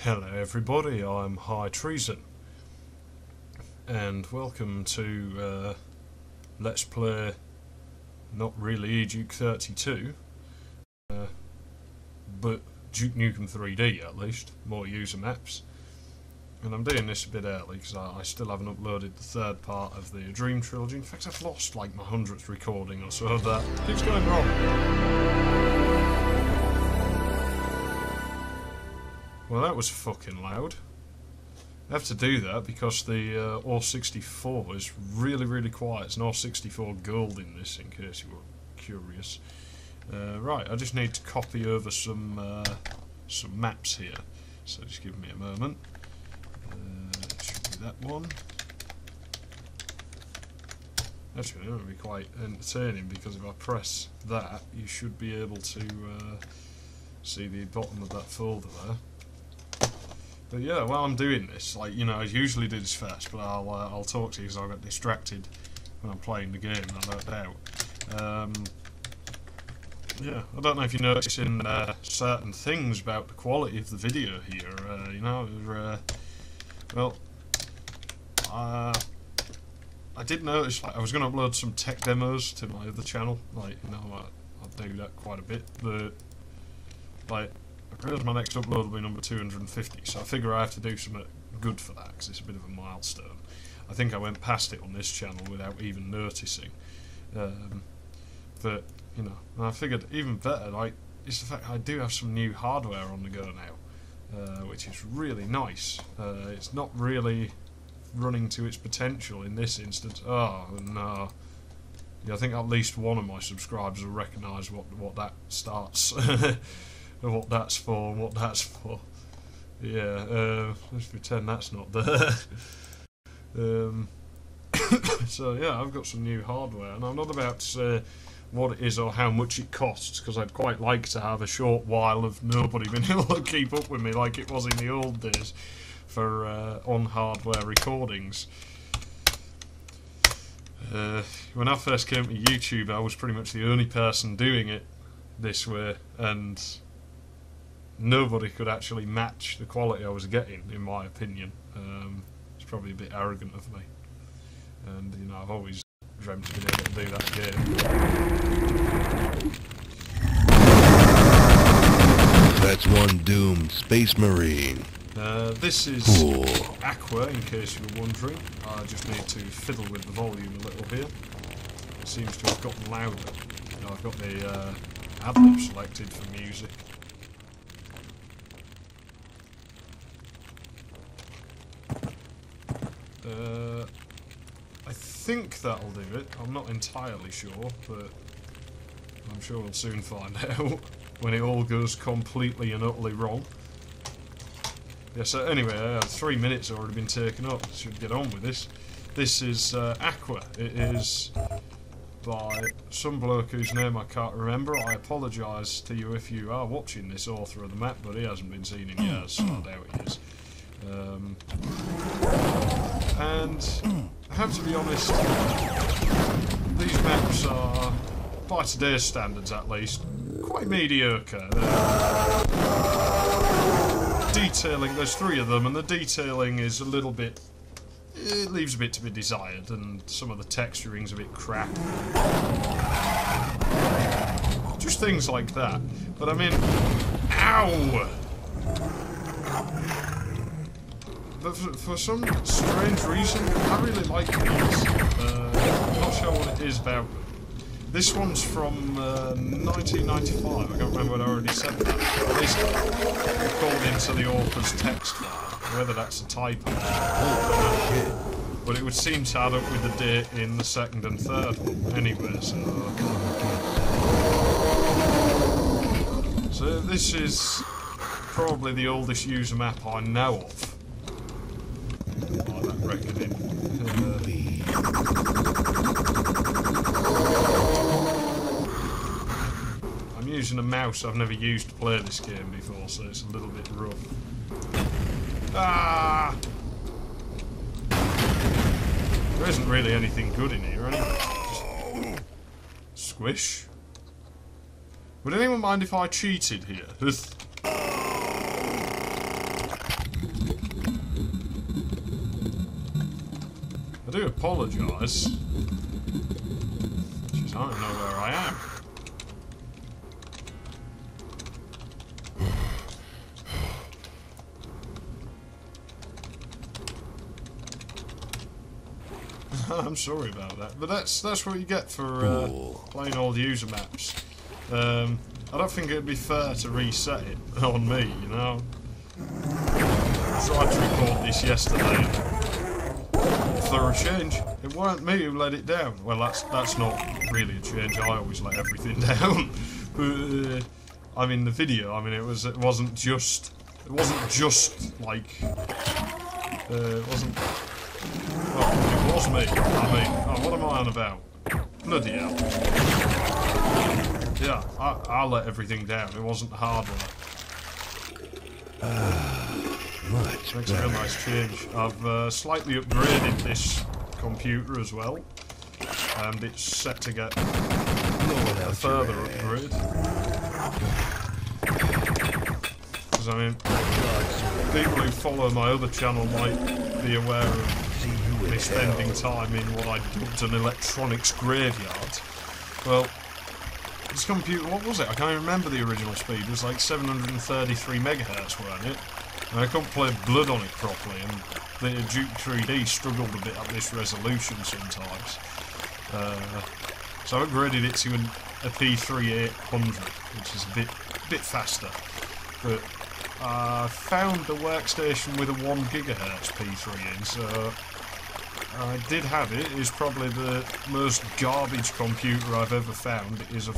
Hello everybody, I'm High Treason, and welcome to Let's Play not really Duke 32, but Duke Nukem 3D at least, more user maps. And I'm doing this a bit early because I still haven't uploaded the third part of the Dream Trilogy. In fact, I've lost like my 100th recording or so of that. Keeps going wrong. Well, that was fucking loud. I have to do that because the R64 is really quiet. It's an R64 Gold in this, in case you were curious. Right, I just need to copy over some maps here. So just give me a moment. It should be that one. Actually, that would be quite entertaining because if I press that, you should be able to see the bottom of that folder there. But yeah, while I'm doing this, like, you know, I usually do this first, but I'll talk to you because I got distracted when I'm playing the game, I no doubt. Yeah, I don't know if you're noticing certain things about the quality of the video here, you know, well, I did notice, like, I was going to upload some tech demos to my other channel, like, you know, I'll do that quite a bit, but, like, I suppose my next upload will be number 250, so I figure I have to do something good for that, because it's a bit of a milestone. I think I went past it on this channel without even noticing. But, you know, and I figured even better, like, is the fact I do have some new hardware on the go now, which is really nice. It's not really running to its potential in this instance. Oh, no. Yeah, I think at least one of my subscribers will recognise what that starts. What that's for and what that's for. Yeah, let's pretend that's not there. So yeah, I've got some new hardware, and I'm not about to say what it is or how much it costs, because I'd quite like to have a short while of nobody being able to keep up with me like it was in the old days for on-hardware recordings. When I first came to YouTube, I was pretty much the only person doing it this way, and nobody could actually match the quality I was getting, in my opinion. It's probably a bit arrogant of me, and you know, I've always dreamt of being able to do that again. That's one doomed Space Marine. This is Aqua, in case you were wondering. I just need to fiddle with the volume a little here. It seems to have gotten louder. You know, I've got the ad-lib selected for music. I think that'll do it. I'm not entirely sure, but I'm sure we'll soon find out when it all goes completely and utterly wrong. Yeah, so anyway, 3 minutes already been taken up. Should get on with this. This is Aqua. It is by some bloke whose name I can't remember. I apologise to you if you are watching this author of the map, but he hasn't been seen in years, so I doubt he is. And I have to be honest, these maps are, by today's standards at least, quite mediocre. Detailing, there's 3 of them, and the detailing is a little bit, it leaves a bit to be desired, and some of the texturing's a bit crap. Just things like that. But I mean, ow! But for some strange reason, I really like these. I'm not sure what it is about them. This one's from 1995. I can't remember what I already said that. At least according to the author's text file. Whether that's a typo. But it would seem to add up with the date in the second and third one anyway, so this is probably the oldest user map I know of. By that reckoning. I'm using a mouse I've never used to play this game before, so it's a little bit rough. Ah! There isn't really anything good in here, anyway. Just squish. Would anyone mind if I cheated here? do apologise. Jeez, I don't know where I am. I'm sorry about that, but that's what you get for playing old user maps. I don't think it'd be fair to reset it on me, you know. I tried to record this yesterday. For a change, it weren't me who let it down. Well, that's not really a change. I always let everything down. But I mean, the video. I mean, it wasn't just like it wasn't. Well, it was me. I mean, oh, what am I on about? Bloody hell. Yeah, I let everything down. It wasn't the hardware. Much Makes a real nice change. I've slightly upgraded this computer as well. And it's set to get a further upgrade. Because, I mean, people who follow my other channel might be aware of me spending time in what I dubbed an electronics graveyard. Well, this computer, what was it? I can't even remember the original speed. It was like 733 megahertz, weren't it? And I couldn't play Blood on it properly, and the Duke 3D struggled a bit at this resolution sometimes. So I upgraded it to a P3800, which is a bit faster. But I found a workstation with a 1 gigahertz P3 in, so I did have it. It's probably the most garbage computer I've ever found. It is an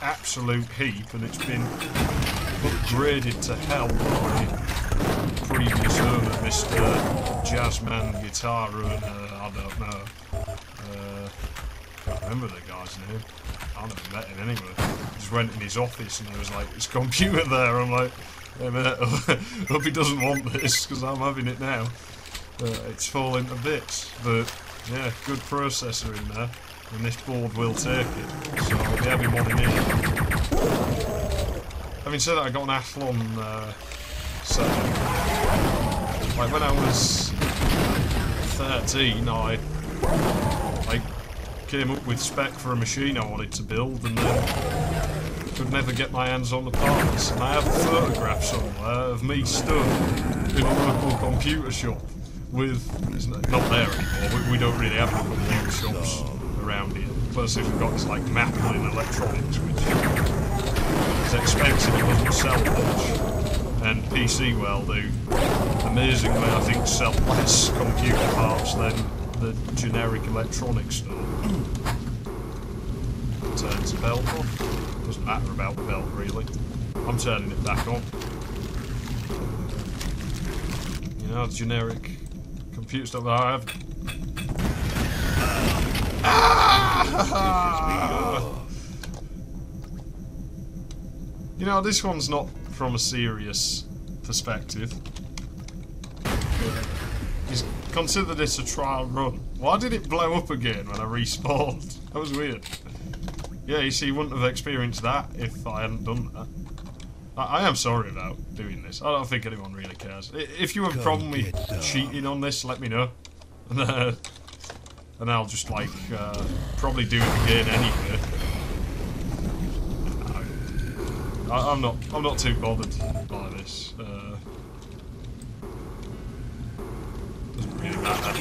absolute heap, and it's been upgraded to hell by previous owner, Mr. Jazzman Guitar owner, I don't know. Can't remember the guy's name. I never met him anyway. Just went in his office and there was like this computer there. I'm like, hey mate, hope he doesn't want this because I'm having it now. It's falling to bits, but yeah, good processor in there, and this board will take it, so I'll be having one in here. Having said that, I got an Athlon setup. Like when I was 13, I came up with spec for a machine I wanted to build, and then could never get my hands on the parts. And I have a photograph somewhere of me stood in a local computer shop. It's not there anymore. We don't really have any computer shops around here. Plus, if we've got this like Maplin Electronics, which is expensive, it doesn't sell much, and PC Well do amazingly, I think, sell less computer parts than the generic electronics store. Turns the belt on. Doesn't matter about the belt really. I'm turning it back on. You know, the generic computer stuff that I have. You know, this one's not from a serious perspective. Just consider this a trial run. Why did it blow up again when I respawned? That was weird. Yeah, you see, you wouldn't have experienced that if I hadn't done that. I am sorry about doing this. I don't think anyone really cares. If you have a problem with cheating on this, let me know. And I'll just, like, probably do it again anyway. I'm not too bothered by this. Doesn't really matter.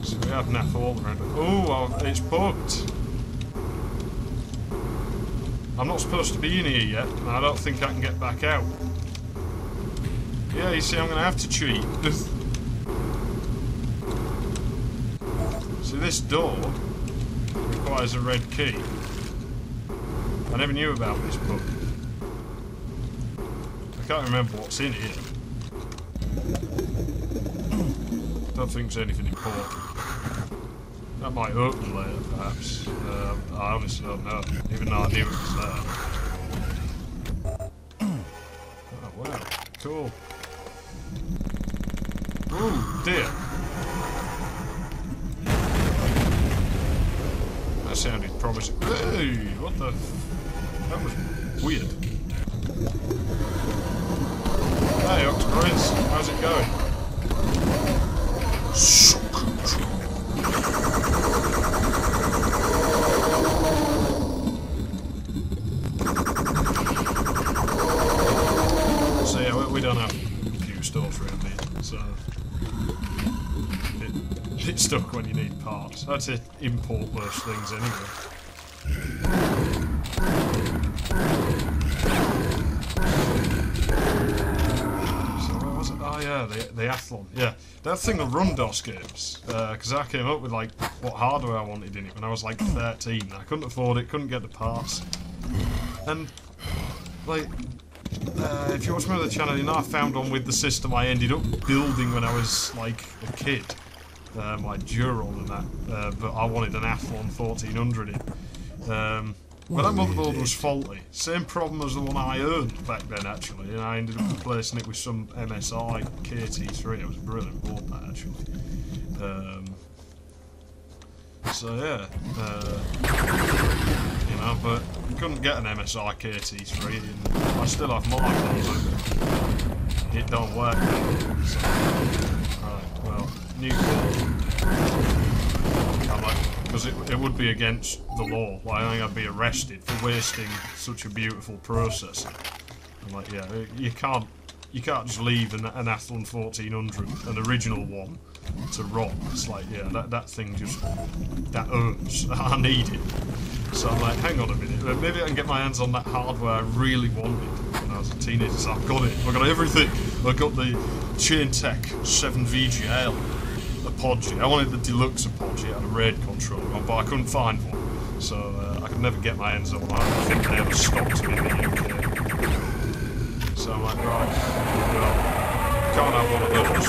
So we have NAF all around. Oh, it's bugged. I'm not supposed to be in here yet, and I don't think I can get back out. Yeah, you see, I'm going to have to cheat. See, this door requires a red key. I never knew about this book. I can't remember what's in here. Don't think there's anything important. That might open later, perhaps. I honestly don't know, even though I knew it was there. Oh, wow. Cool. Ooh, dear. That sounded promising. Hey, what the... That was weird. Hey, Oxbreeze, how's it going? So yeah, we don't have computer stores around here, so it's stuck when you need parts. That's to import those things anyway. So what was it? Oh yeah, the Athlon. Yeah, that thing will run DOS games. Because I came up with like what hardware I wanted in it when I was like 13. I couldn't afford it, couldn't get the parts, and like. If you watch my other channel, you know I found one with the system I ended up building when I was like a kid, like Dural and that. But I wanted an Athlon 1400 in. Well, that motherboard was faulty. Same problem as the one I owned back then, actually, and I ended up replacing it with some MSI KT3. It was a brilliant board, that actually. So yeah, you know, but couldn't get an MSI KT3, and I still have mine, but it don't work now. So, right, well, Nukem, because it would be against the law. Like, I think I'd be arrested for wasting such a beautiful processor. I'm like, yeah, you can't just leave an Athlon 1400, an original one, to rot. It's like, yeah, that thing just, that hurts. I need it. So I'm like, hang on a minute, maybe I can get my hands on that hardware I really wanted when I was a teenager. So I've got it. I've got everything. I've got the Chaintech 7VGL Apogee. I wanted the deluxe Apogee. It had a RAID controller on, but I couldn't find one. So I could never get my hands on one. I think they ever stopped me in the UK. So I'm like, right, well, can't have one of those.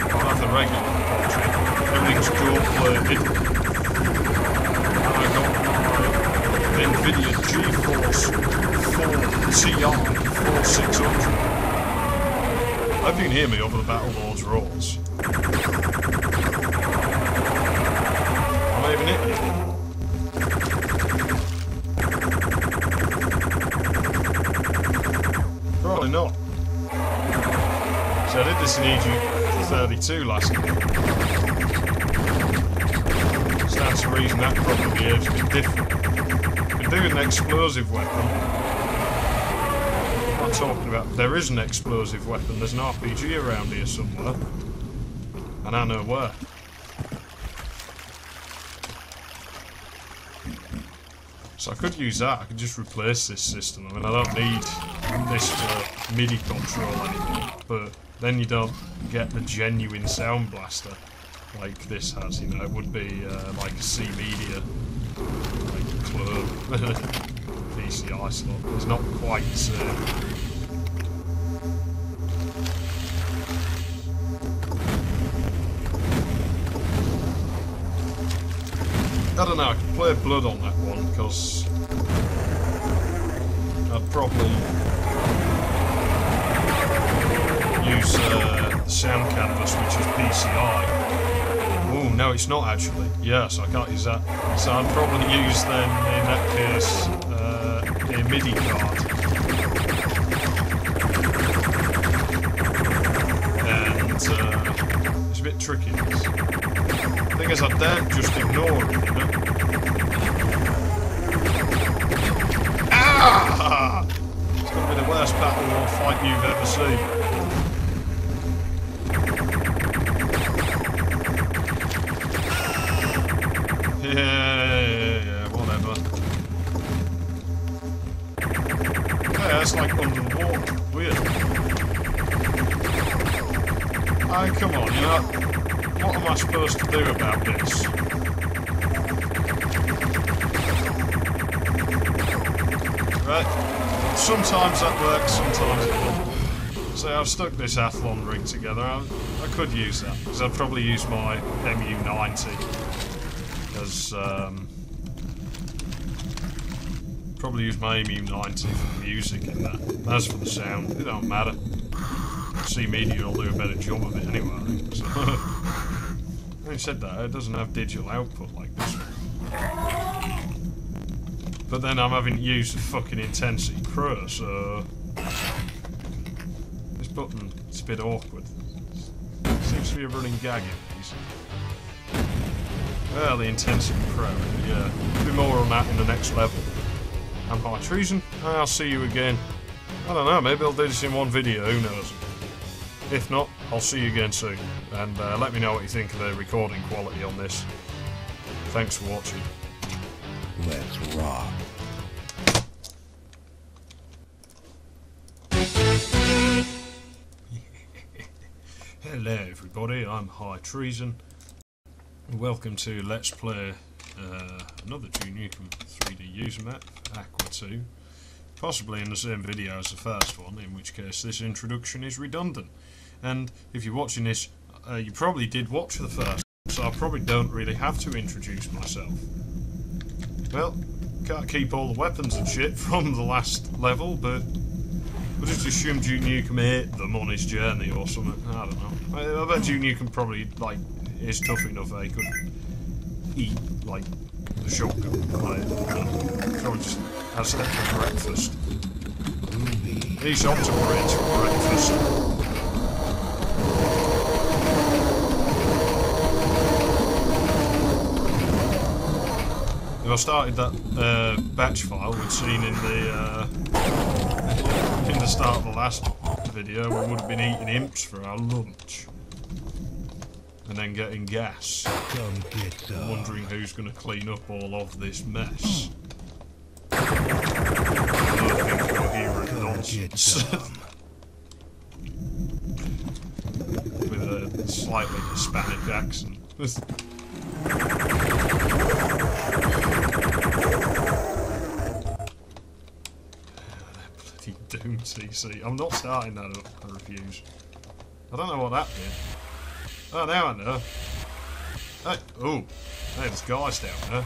Can't have the regular Apogee. Everything's gold-plated. And I got my NVIDIA GeForce 4 Ti 4600. I hope you can hear me over the Battlelord's roars. Am I even hitting you? Probably not. So I did this in EG32 last week. Stands to reason that probably behaves a bit different. Been doing an explosive weapon. What am I talking about? There is an explosive weapon. There's an RPG around here somewhere. And I know where. So I could use that. I could just replace this system. I mean, I don't need this for MIDI control anymore. But then you don't get the genuine sound blaster like this has. You know, it would be like a C Media, like club PCI slot. It's not quite the same. I don't know, I could play Blood on that one, because I'd probably use the sound canvas, which is PCI. Oh, no, it's not actually. Yeah, so I can't use that. So I'd probably use then, in that case, a MIDI card. And it's a bit tricky, this. The thing is, I daren't just ignore it, you know? Ah! It's going to be the worst battle or fight you've ever seen. Yeah, whatever. Yeah, that's like underwater. Weird. Oh, come on, you know? What am I supposed to do about this? Right, sometimes that works, sometimes it doesn't. So I've stuck this Athlon rig together. I could use that, because I'd probably use my MU90 as, probably use my MU90 for the music and that. As for the sound, it don't matter. C Media will do a better job of it anyway, I think. So. Having said that, it doesn't have digital output like this one. But then I'm having to use the fucking intensity pro, so this button is a bit awkward. Seems to be a running gag in these. Well, the intensity pro, yeah. There'll be more on that in the next level. I'm High Treason, I'll see you again. I don't know, maybe I'll do this in one video, who knows. If not, I'll see you again soon. And let me know what you think of the recording quality on this. Thanks for watching. Let's rock. Hello everybody, I'm High Treason. Welcome to Let's Play another Nukem 3D user map, Aqua 2. Possibly in the same video as the first one, in which case this introduction is redundant. And if you're watching this, you probably did watch the first, so I probably don't really have to introduce myself. Well, can't keep all the weapons and shit from the last level, but I just assumed Nukem ate them on his journey or something. I don't know. I bet Nukem probably, like, is tough enough that he could eat, like, the shotgun. Like, probably just has that for breakfast. He's optimal for breakfast. If I started that batch file we'd seen in the start of the last video, we would have been eating imps for our lunch. And then getting gas. Come get some. Wondering who's going to clean up all of this mess. Nonsense. With a slightly Hispanic accent. Bloody Doom CC. I'm not starting that up, I refuse. I don't know what that did. Oh, now I know. Hey, oh, hey, there's guys down there.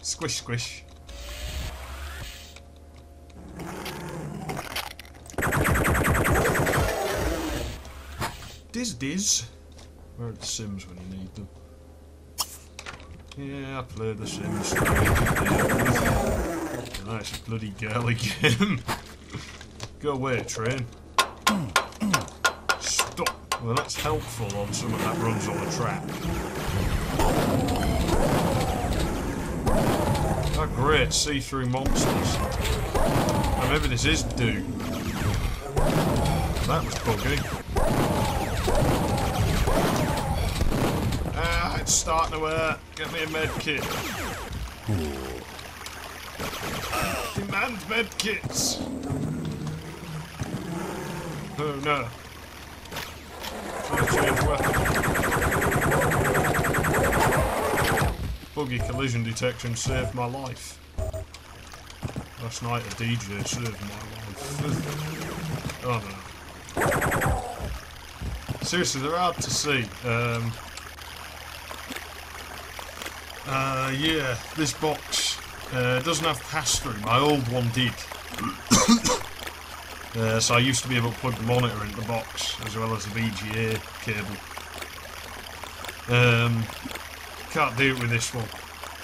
Squish, squish. Diz, diz. Where are the Sims when you need them? Yeah, I play the Sims. Nice bloody girly game. Go away, train. Stop. Well, that's helpful on someone that runs on a track. Oh, great, see-through monsters. Oh, maybe this is Doom. That was buggy. Ah, it's starting to hurt. Get me a med kit. Demand med kits. Oh no. Trying to change weapon. Buggy collision detection saved my life. Last night a DJ saved my life. Oh no. Seriously, they're hard to see. Yeah, this box doesn't have pass-through. My old one did. So I used to be able to plug the monitor into the box as well as the VGA cable. Can't do it with this one.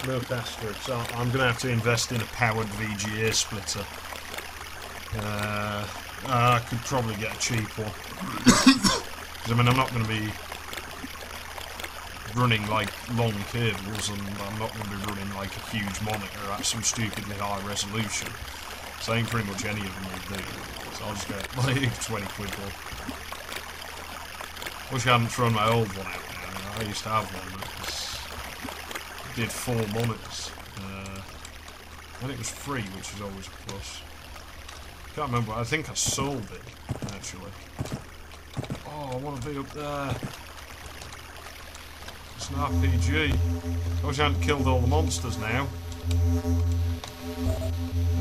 No pass-through. So I'm going to have to invest in a powered VGA splitter. I could probably get a cheap one. Because I mean, I'm not going to be running like long cables, and I'm not going to be running like a huge monitor at some stupidly high resolution. So I think pretty much any of them will do. So I'll just get like a 20 quid one. Wish I hadn't thrown my old one out now. I used to have one that did 4 monitors. And it was free, which is always a plus. Can't remember, I think I sold it, actually. Oh, I want to be up there. It's an RPG. I wish I hadn't killed all the monsters now.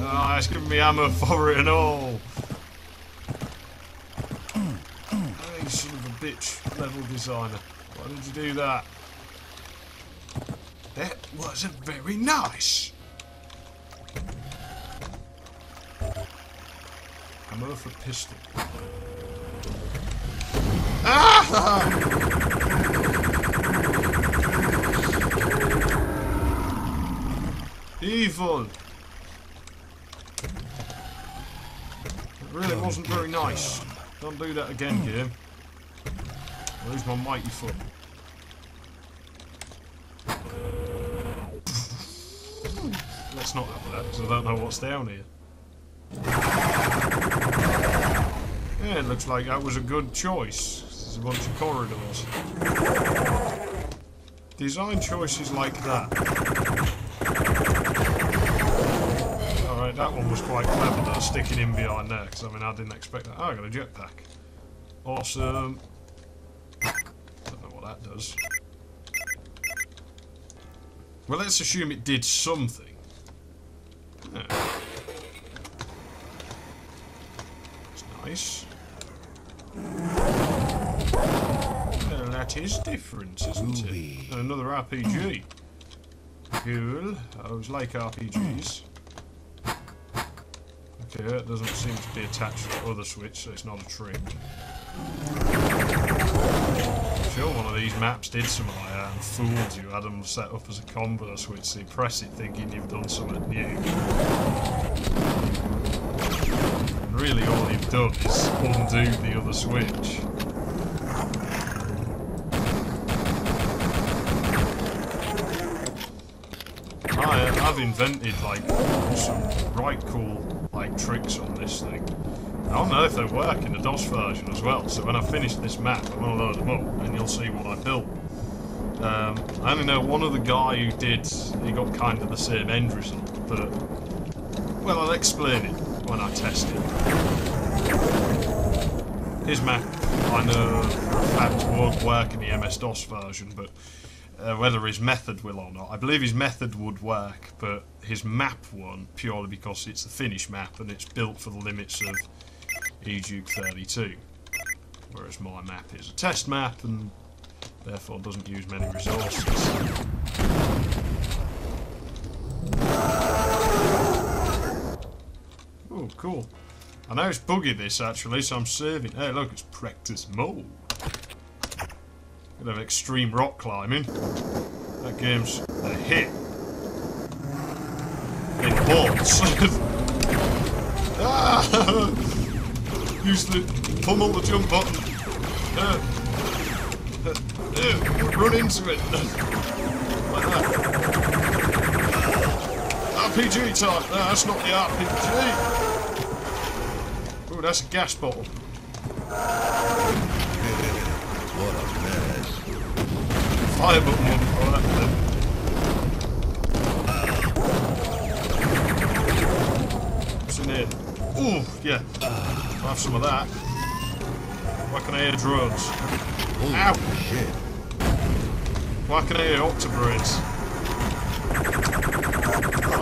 Ah, it's giving me ammo for it and all. Hey, son of a bitch, level designer. Why did you do that? That wasn't very nice. Ammo for pistol. Ah! evil. It really wasn't very nice. Don't do that again, game. I'll lose my mighty foot. Let's not have that, because I don't know what's down here. Yeah, it looks like that was a good choice. There's a bunch of corridors. Design choices like that. Alright, that one was quite clever, that sticking in behind there, because I mean, I didn't expect that. Oh, I got a jetpack. Awesome. Don't know what that does. Well, let's assume it did something. Yeah. It's nice. Well, that is different, isn't it? And another RPG. Cool. I always like RPGs. Okay, it doesn't seem to be attached to the other switch, so it's not a trick. I'm sure one of these maps did something like that and fooled you, had them set up as a combo switch, so you press it thinking you've done something new. And really all you've done is undo the other switch. I've invented like some right cool like tricks on this thing. I don't know if they work in the DOS version as well, so when I finish this map I'm going to load them up and you'll see what I built. I only know one other guy who did, he got kind of the same end result, but well, I'll explain it when I test it. His map I know for a fact won't work in the MS-DOS version, but whether his method will or not. I believe his method would work, but his map won't, purely because it's a Finnish map and it's built for the limits of EDUC 32. Whereas my map is a test map and therefore doesn't use many resources. Oh, cool. I know it's buggy this actually, so I'm saving. Hey look, it's practice mode. Bit of extreme rock climbing. That game's a hit. In hordes. Ah! Use the pummel the jump button. Run into it. Like that. RPG time. No, that's not the RPG. Oh, that's a gas bottle. What a mess. Fire button one for that then. What's in here? Ooh, yeah. I'll have some of that. Why can I hear drones? Ow! Shit. Why can I hear octobraids?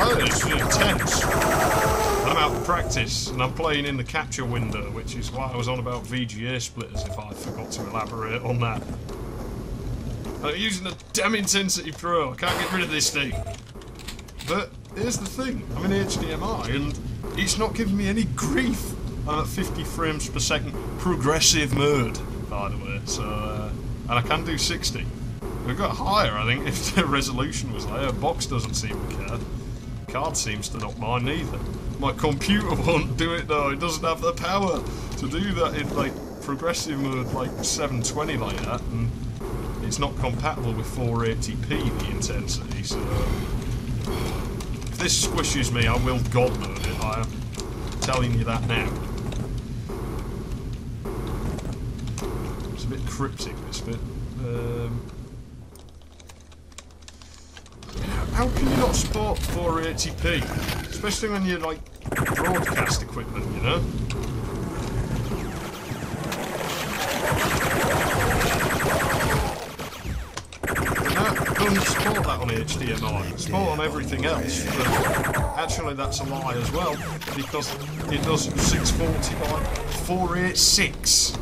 Oh, it's intense. I'm out of practice, and I'm playing in the capture window, which is why I was on about VGA splitters if I forgot to elaborate on that. I'm using a damn Intensity Pro, I can't get rid of this thing. But here's the thing, I'm in HDMI and it's not giving me any grief. I'm at 50 frames per second progressive mode, by the way, so, and I can do 60. We've got higher, I think, if the resolution was higher. Box doesn't seem to care. Card seems to not mind either. My computer won't do it though, it doesn't have the power to do that in like progressive mode like 720 like that, and it's not compatible with 480p the intensity, so if this squishes me I will god mode it, I am telling you that now. It's a bit cryptic this bit. How can you not support 480p? Especially when you're like broadcast equipment, you know? No, it doesn't support that on HDMI. It's support on everything else, but actually that's a lie as well, because it does 640 by 486.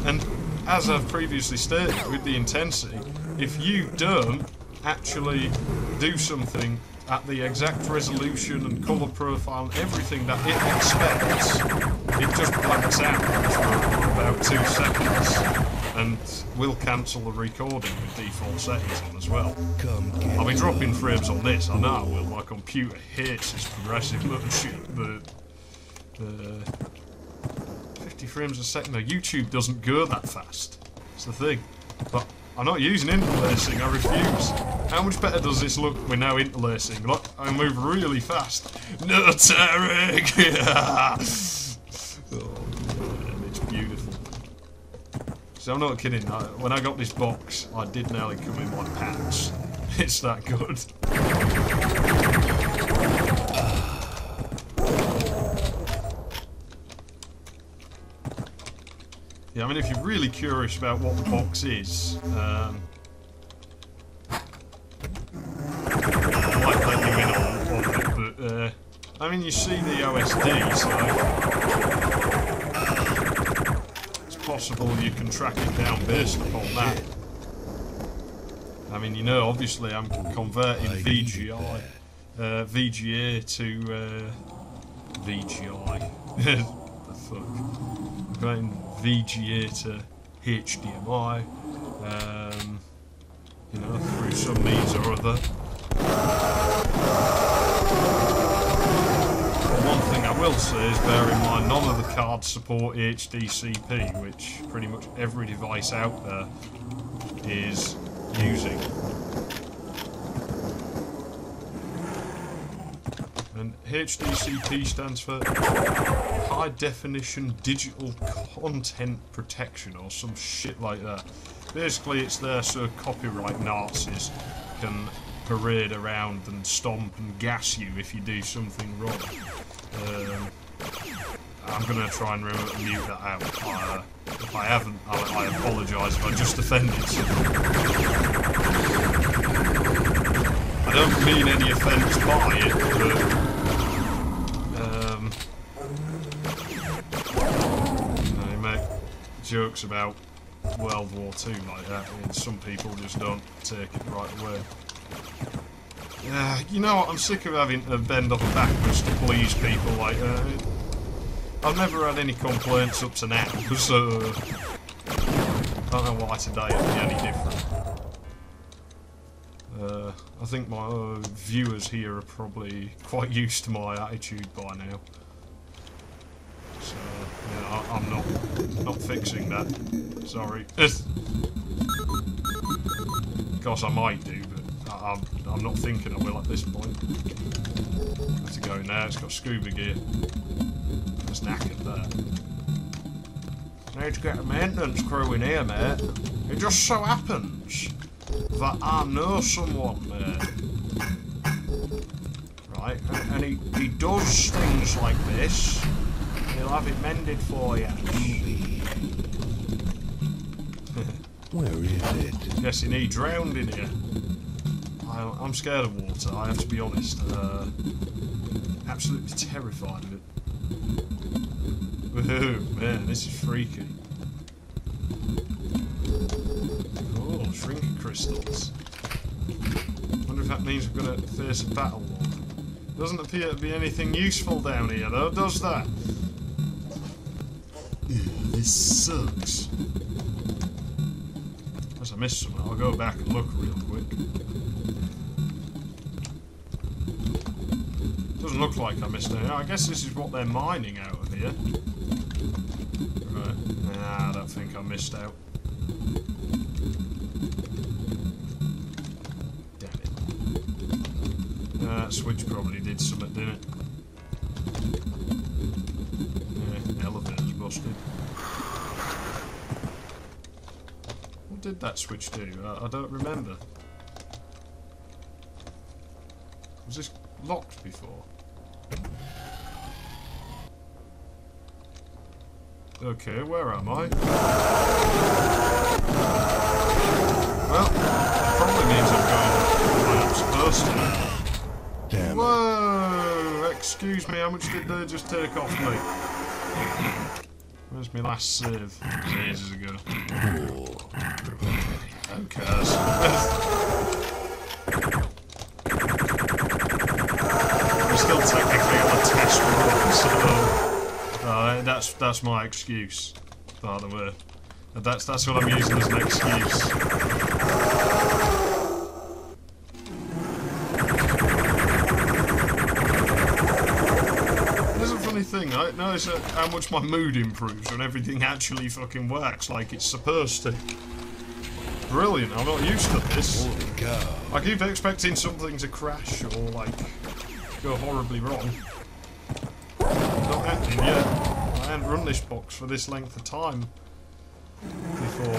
And as I've previously stated with the intensity, if you don't actually do something at the exact resolution and colour profile and everything that it expects, it just blanks out for about 2 seconds. and will cancel the recording with default settings on as well. Come get I'll be dropping frames on this, I know I will. My computer hates this progressive little shit, but 50 frames a second. No, YouTube doesn't go that fast. That's the thing. But I'm not using interlacing, I refuse. How much better does this look with now interlacing? Look, I move really fast. No, Tarek! Oh, man, it's beautiful. So I'm not kidding, when I got this box, I did nearly come in my pants. It's that good. Yeah, I mean, if you're really curious about what the box is, I might let you in on it, but, I mean, you see the OSD, so it's possible you can track it down based upon that. I mean, you know, obviously I'm converting VGA to, VGI. The fuck? I'm converting VGA to HDMI, you know, through some means or other. But one thing I will say is, bear in mind, none of the cards support HDCP, which pretty much every device out there is using. And HDCP stands for High Definition Digital Content Protection, or some shit like that. Basically, it's there so copyright Nazis can parade around and stomp and gas you if you do something wrong. I'm gonna try and mute that out. If I haven't, I apologise if I just offended someone. I don't mean any offence by it, but you make jokes about World War II like that, and some people just don't take it right away. You know what, I'm sick of having to bend over backwards to please people like that. I've never had any complaints up to now, so I don't know why today it'll be any different. I think my viewers here are probably quite used to my attitude by now. So, yeah, I'm not fixing that. Sorry. Of course I might do, but I'm not thinking I will at this point. Have to go now, it's got scuba gear. It's knackered there. Need to get a maintenance crew in here, mate. It just so happens that I know someone, mate. Right, and he does things like this. He'll have it mended for you. Where is it? Guessing he drowned in here. I'm scared of water, I have to be honest. Absolutely terrified of it. Woohoo, man, this is freaky. Oh, shrinking crystals. Wonder if that means we're going to face a battle log. Doesn't appear to be anything useful down here, though, does that? This sucks. Unless I missed something, I'll go back and look real quick. Doesn't look like I missed anything. I guess this is what they're mining out of here. Right. Nah, I don't think I missed out. Damn it. That switch probably did something, didn't it? Yeah, elevator's busted. What did that switch do? I don't remember. Was this locked before? Okay, where am I? Well, that probably means I'm going where I'm supposed to. Damn it. Whoa! Excuse me, how much did they just take off me? Where's my last save? Ages ago. Who cares? We're still technically on a test run, so that's my excuse, by the way. That's what I'm using as an excuse. There's a funny thing, I notice how much my mood improves when everything actually fucking works like it's supposed to. Brilliant, I'm not used to this. I keep expecting something to crash or, like, go horribly wrong. Not happening yet. I haven't run this box for this length of time before.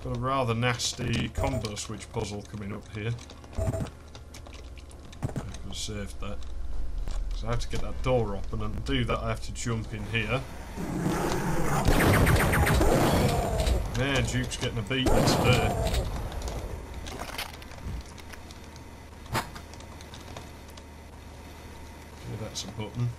Got a rather nasty combo switch puzzle coming up here. I could have saved that. So I have to get that door open, and to do that I have to jump in here. Yeah, Duke's getting a beating today. Okay, that's a button.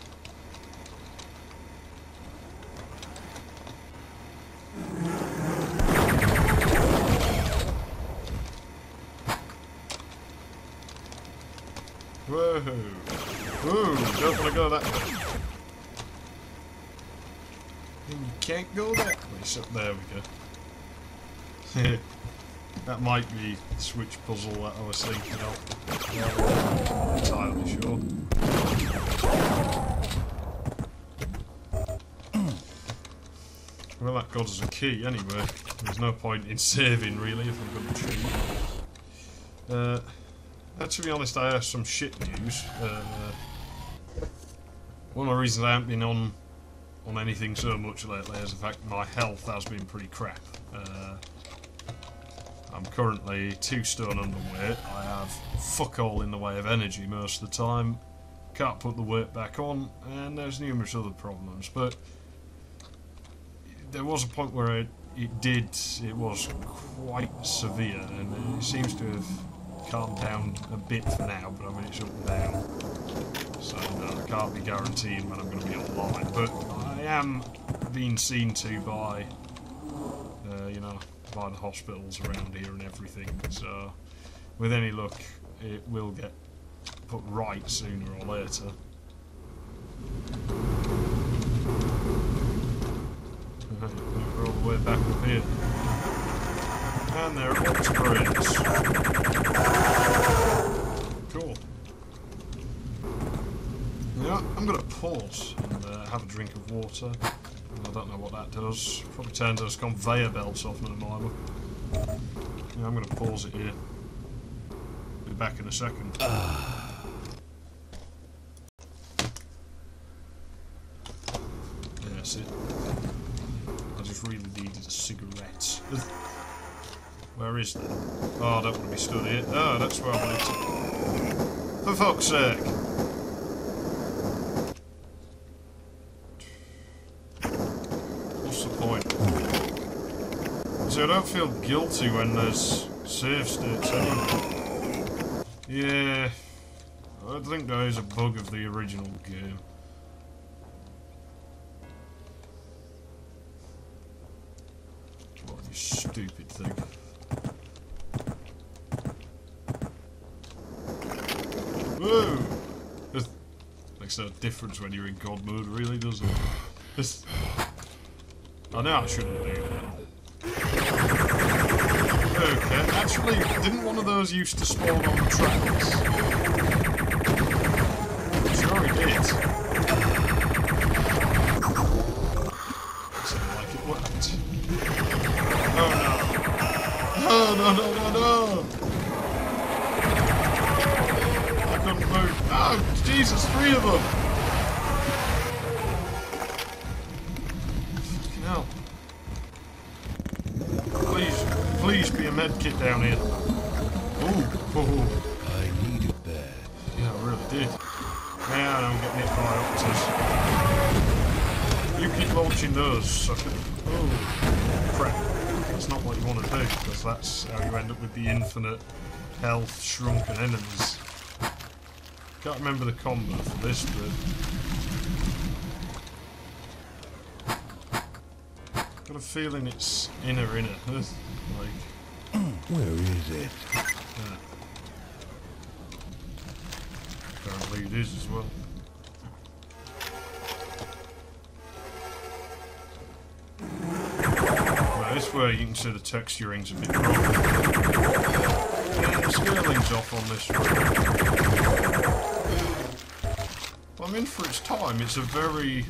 Whoa! Whoa! Don't want to go that way. And you can't go that way. So there we go. That might be the switch puzzle that I was thinking of. Not entirely sure. Well, that got us a key anyway. There's no point in saving really if I'm going to cheat. To be honest, I have some shit news. One of the reasons I haven't been on anything so much lately is the fact that my health has been pretty crap. I'm currently 2 stone underweight. I have fuck all in the way of energy most of the time. Can't put the weight back on, and there's numerous other problems. But there was a point where it was quite severe, and it seems to have calmed down a bit for now, but I mean it's up and down, so no, I can't be guaranteeing when I'm going to be online, but I am being seen to by, you know, by the hospitals around here and everything, so with any luck it will get put right sooner or later. We're all the way back up here. And there are upgrades. Cool. Yeah, I'm going to pause and have a drink of water. I don't know what that does. Probably turns those conveyor belts off in a moment. Yeah, I'm going to pause it here. Be back in a second. Yeah, that's it. I just really needed a cigarette. Where is that? Oh, I don't want to be stood here. Oh, that's where I wanted to. For fuck's sake! What's the point? So I don't feel guilty when there's save states anyway. Yeah, I think there is a bug of the original game. What a stupid thing. Whoa! Makes no difference when you're in God mode, really, does it? I know I shouldn't do that. Okay, actually, didn't one of those used to spawn on the tracks? Sure he did. Sounded like it worked. Oh no. Oh no no no no! Oh, Jesus, 3 of them! Fucking hell. Please be a med kit down here. Ooh. I need it bad. Yeah, I really did. Man, I'm getting hit by octors. You keep launching those, sucker. Oh, crap. That's not what you want to do, because that's how you end up with the infinite health shrunken enemies. Can't remember the combo for this, but got a feeling it's inner. Like, where is it? Apparently it is as well. this way you can see the texturing's a bit rough. Yeah, the scaling's off on this one. I mean, for its time, it's a very...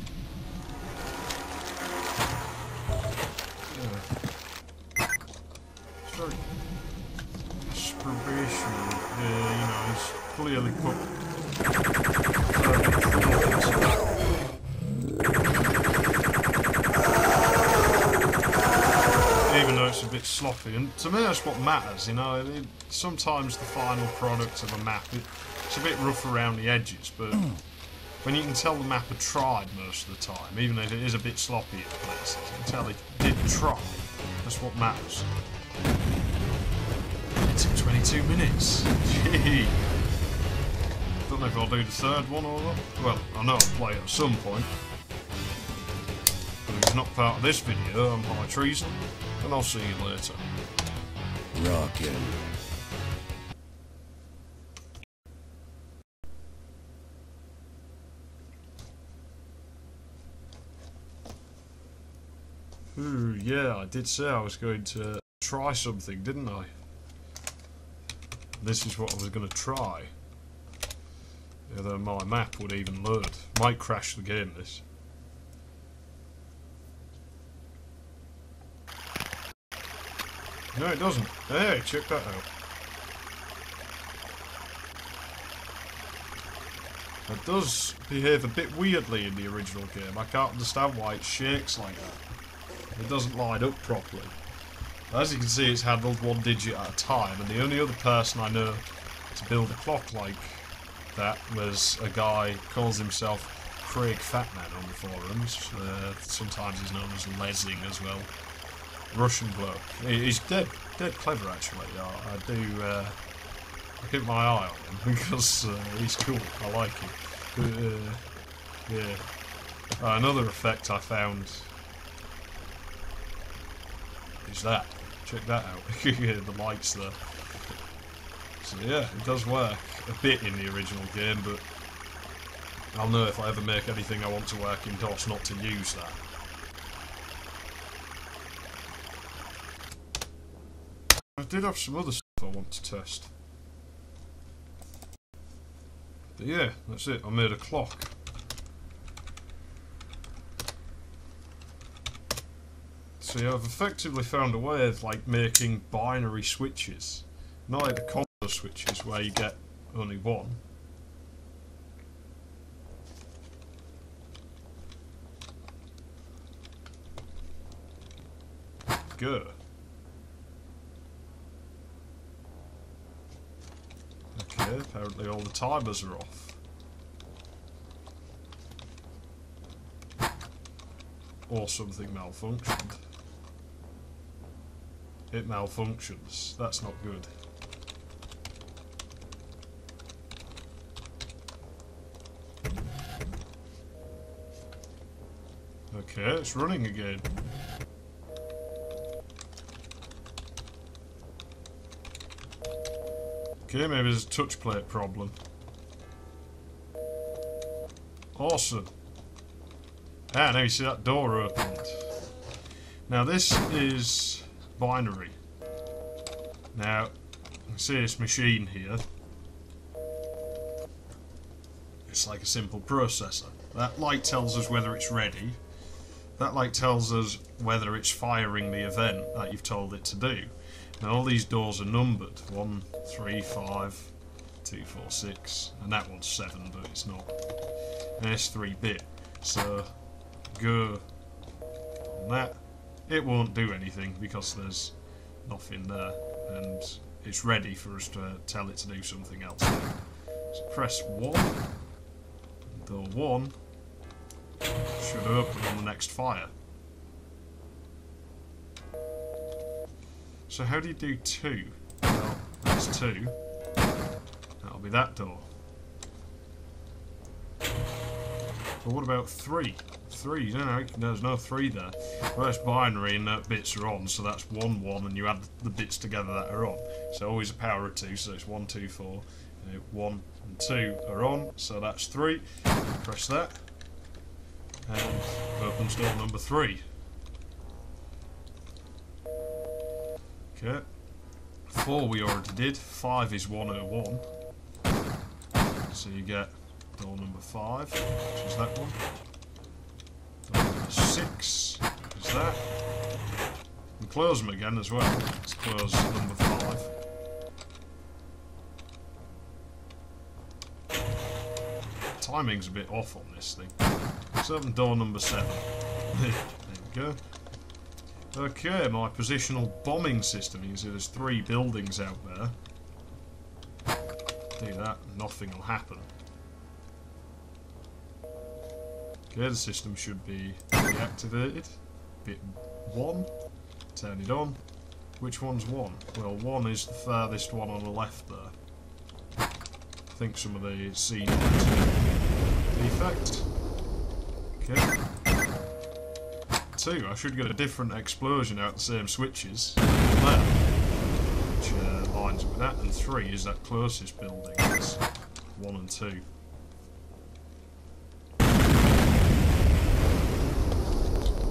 It's very... aspirational. Yeah, you know, it's clearly put... even though it's a bit sloppy, and to me that's what matters, you know. Sometimes the final product of a map, it's a bit rough around the edges, but when you can tell the map had tried most of the time, even if it is a bit sloppy in places, you can tell it did try. That's what matters. It took 22 minutes. Gee. Don't know if I'll do the third one or not. Well, I know I'll play it at some point. But if it's not part of this video, I'm high treason. And I'll see you later. Rockin'. Ooh, yeah, I did say I was going to try something, didn't I? This is what I was going to try. Whether my map would even load. Might crash the game, this. No, it doesn't. Hey, check that out. It does behave a bit weirdly in the original game. I can't understand why it shakes like that. It doesn't line up properly. As you can see, it's handled one digit at a time, and the only other person I know to build a clock like that was a guy who calls himself Craig Fatman on the forums. Sometimes he's known as Lezing as well. Russian bloke. He's dead clever actually. I keep my eye on him because he's cool. I like him. Yeah. Another effect I found is that. Check that out. The lights there. So yeah, it does work a bit in the original game, but I'll know if I ever make anything I want to work in DOS not to use that. I did have some other stuff I want to test. But yeah, that's it. I made a clock. See, I've effectively found a way of like making binary switches. Not like the combo switches where you get only one. Go. Okay, apparently all the timers are off. Or something malfunctioned. It malfunctions. That's not good. Okay, it's running again. Okay, maybe there's a touch plate problem. Awesome. Ah, now you see that door opened. Now this is binary. Now, you can see this machine here. It's like a simple processor. That light tells us whether it's ready. That light tells us whether it's firing the event that you've told it to do. Now all these doors are numbered. 1, 3, 5, 2, 4, 6. And that one's 7, but it's not. And it's 3-bit. So, go on that. It won't do anything because there's nothing there. And it's ready for us to tell it to do something else. So press 1. Door 1 should open on the next fire. So how do you do 2? Well, that's 2. That'll be that door. But what about 3? 3, no, there's no 3 there. Well, that's binary and no bits are on, so that's 1, 1, and you add the bits together that are on. So always a power of 2, so it's 1, 2, 4. 1 and 2 are on, so that's 3. Press that. And opens door number 3. Okay. 4 we already did. 5 is 101. So you get door number 5, which is that one. Door number 6 is that. We close them again as well. Let's close number 5. Timing's a bit off on this thing. Let's open door number 7. There we go. Okay, my positional bombing system. You can see there's 3 buildings out there. Do that, nothing will happen. Okay, the system should be deactivated. Bit 1. Turn it on. Which one's 1? Well, 1 is the furthest one on the left there. I think some of the scene defect. Okay. 2, I should get a different explosion out the same switches. There. Which lines up with that. And 3 is that closest building. That's 1 and 2.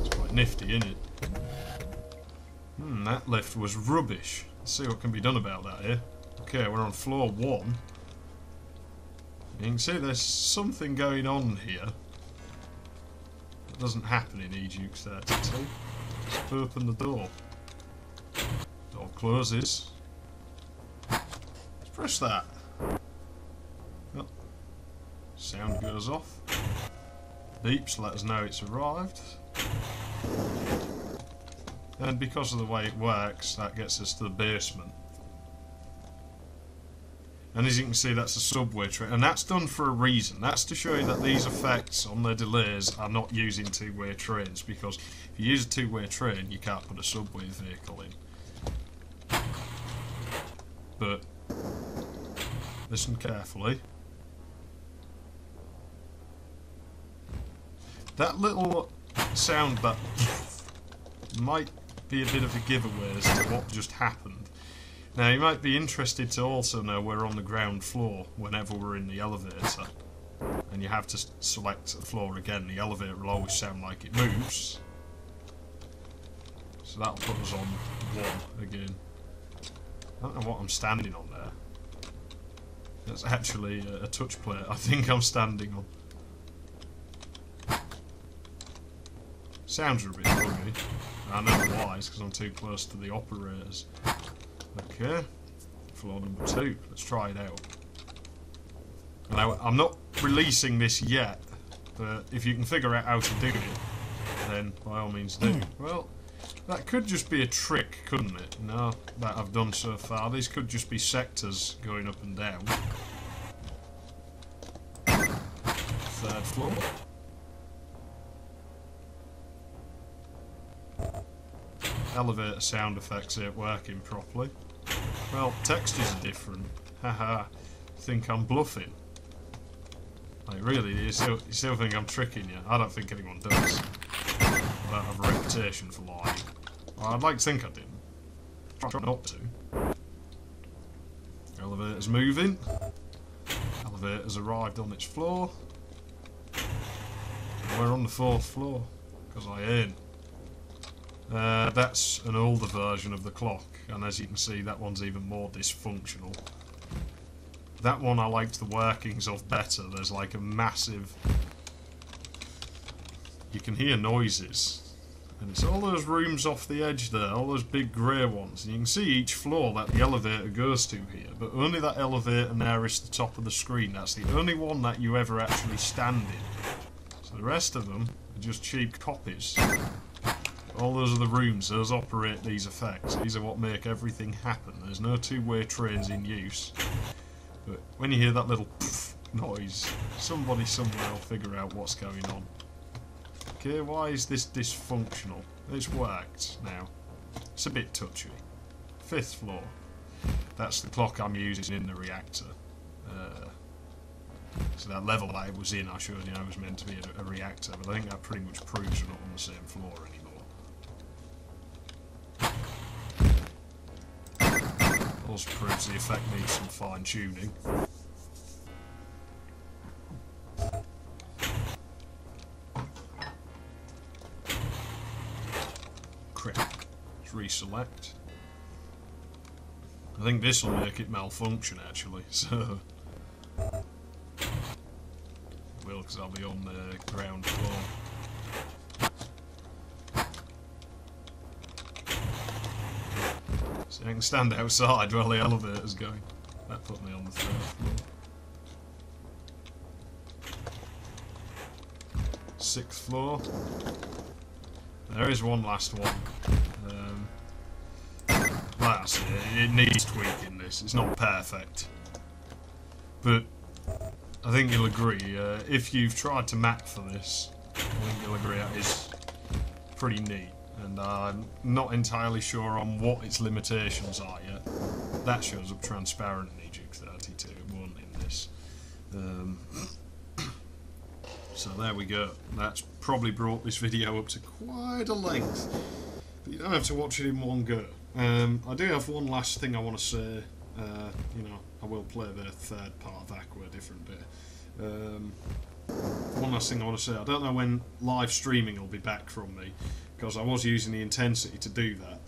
It's quite nifty, isn't it? That lift was rubbish. Let's see what can be done about that here. Okay, we're on floor 1. You can see there's something going on here. That doesn't happen in E-Duke 32. Let's open the door. Door closes. Let's press that. Oh. Sound goes off. Beeps let us know it's arrived. And because of the way it works, that gets us to the basement. And as you can see, that's a subway train, and that's done for a reason. That's to show you that these effects on their delays are not using two-way trains, because if you use a two-way train, you can't put a subway vehicle in. But listen carefully. That little sound that might be a bit of a giveaway as to what just happened. Now, you might be interested to also know we're on the ground floor whenever we're in the elevator. And you have to select the floor again. The elevator will always sound like it moves. So that'll put us on 1 again. I don't know what I'm standing on there. That's actually a touch plate I think I'm standing on. Sounds are a bit buggy. I know why, it's because I'm too close to the operators. Okay, floor number 2. Let's try it out. Now, I'm not releasing this yet, but if you can figure out how to do it, then by all means do. Well, that could just be a trick, couldn't it? No, that I've done so far. These could just be sectors going up and down. 3rd floor. Elevator sound effects ain't working properly. Well, textures are different. Haha, think I'm bluffing. Like, really, you still think I'm tricking you? I don't think anyone does. I don't have a reputation for lying. Well, I'd like to think I didn't. Try not to. Elevator's moving. Elevator's arrived on its floor. And we're on the 4th floor, because I ain't. That's an older version of the clock, and as you can see, that one's even more dysfunctional. That one I liked the workings of better. There's like a massive... You can hear noises. And it's all those rooms off the edge there, all those big grey ones. And you can see each floor that the elevator goes to here, but only that elevator nearest the top of the screen. That's the only one that you ever actually stand in. So the rest of them are just cheap copies. All those are the rooms, those operate these effects. These are what make everything happen. There's no two-way trains in use. But when you hear that little poof noise, somebody somewhere will figure out what's going on. Okay, why is this dysfunctional? It's worked now. It's a bit touchy. 5th floor. That's the clock I'm using in the reactor. So that level that it was in, I showed you I was meant to be a reactor, but I think that pretty much proves we're not on the same floor anymore. Also proves the effect needs some fine tuning. Crap. Let's reselect. I think this will make it malfunction actually, so... Will, because I'll be on the ground floor. So I can stand outside while the elevator's going. That put me on the 3rd floor. 6th floor. There is one last one. That's it. It needs tweaking, this. It's not perfect. But I think you'll agree, if you've tried to map for this, I think you'll agree that is pretty neat. And I'm not entirely sure on what its limitations are yet. That shows up transparent in EG32, it won't in this. So there we go. That's probably brought this video up to quite a length. But you don't have to watch it in one go. I do have one last thing I want to say. You know, I will play the 3rd part of Aqua a different bit. One last thing I want to say. I don't know when live streaming will be back from me, because I was using the intensity to do that.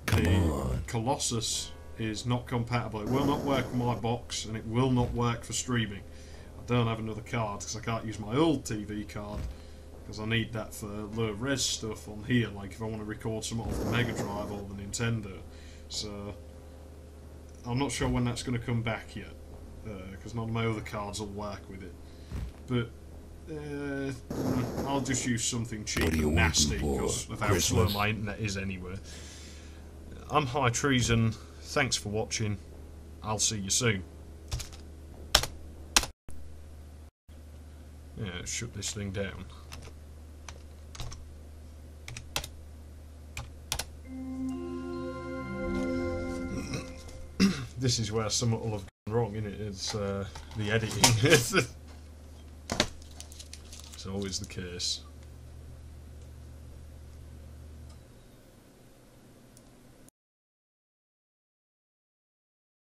The Colossus is not compatible. It will not work with my box, and it will not work for streaming. I don't have another card because I can't use my old TV card, because I need that for low res stuff on here, like if I want to record some off the Mega Drive or the Nintendo. So I'm not sure when that's going to come back yet, because none of my other cards will work with it. But I'll just use something cheap and nasty because of how slow my internet is anyway. I'm High Treason. Thanks for watching. I'll see you soon. Yeah, let's shut this thing down. This is where something will have gone wrong, isn't it? It's the editing. It's always the case.